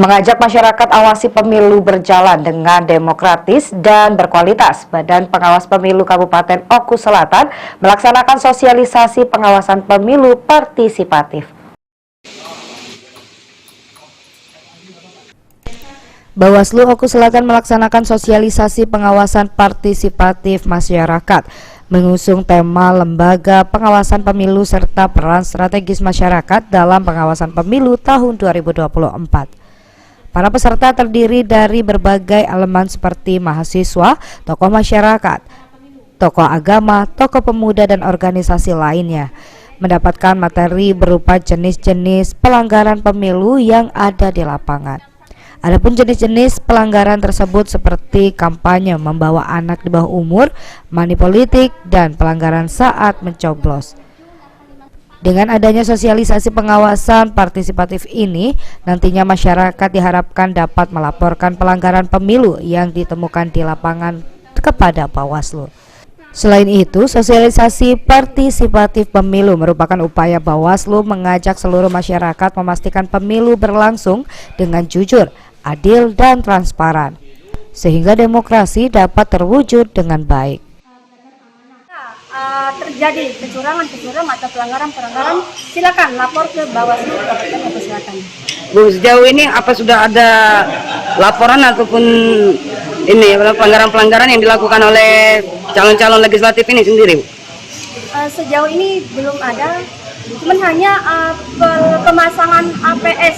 Mengajak masyarakat awasi pemilu berjalan dengan demokratis dan berkualitas, Badan Pengawas Pemilu Kabupaten Oku Selatan melaksanakan sosialisasi pengawasan pemilu partisipatif. Bawaslu Oku Selatan melaksanakan sosialisasi pengawasan partisipatif masyarakat, mengusung tema Lembaga Pengawasan Pemilu serta peran strategis masyarakat dalam pengawasan pemilu tahun 2024. Para peserta terdiri dari berbagai elemen seperti mahasiswa, tokoh masyarakat, tokoh agama, tokoh pemuda, dan organisasi lainnya, mendapatkan materi berupa jenis-jenis pelanggaran pemilu yang ada di lapangan. Adapun jenis-jenis pelanggaran tersebut seperti kampanye membawa anak di bawah umur, money politik, dan pelanggaran saat mencoblos. Dengan adanya sosialisasi pengawasan partisipatif ini, nantinya masyarakat diharapkan dapat melaporkan pelanggaran pemilu yang ditemukan di lapangan kepada Bawaslu. Selain itu, sosialisasi partisipatif pemilu merupakan upaya Bawaslu mengajak seluruh masyarakat memastikan pemilu berlangsung dengan jujur, adil, dan transparan, sehingga demokrasi dapat terwujud dengan baik. Terjadi kecurangan atau pelanggaran, silakan lapor ke Bawaslu Kabupaten Oku Selatan. Bu, sejauh ini apa sudah ada laporan ataupun ini pelanggaran-pelanggaran yang dilakukan oleh calon-calon legislatif ini sendiri, Bu? Sejauh ini belum ada, cuman hanya pemasangan APS.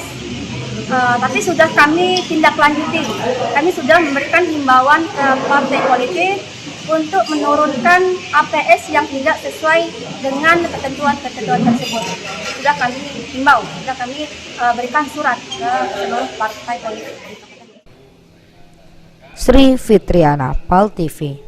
Tapi sudah kami tindak lanjuti. Kami sudah memberikan himbauan ke partai politik untuk menurunkan APS yang tidak sesuai dengan ketentuan-ketentuan tersebut. Sudah kami himbau, sudah kami berikan surat ke seluruh partai politik. Sri Fitriana, PAL TV.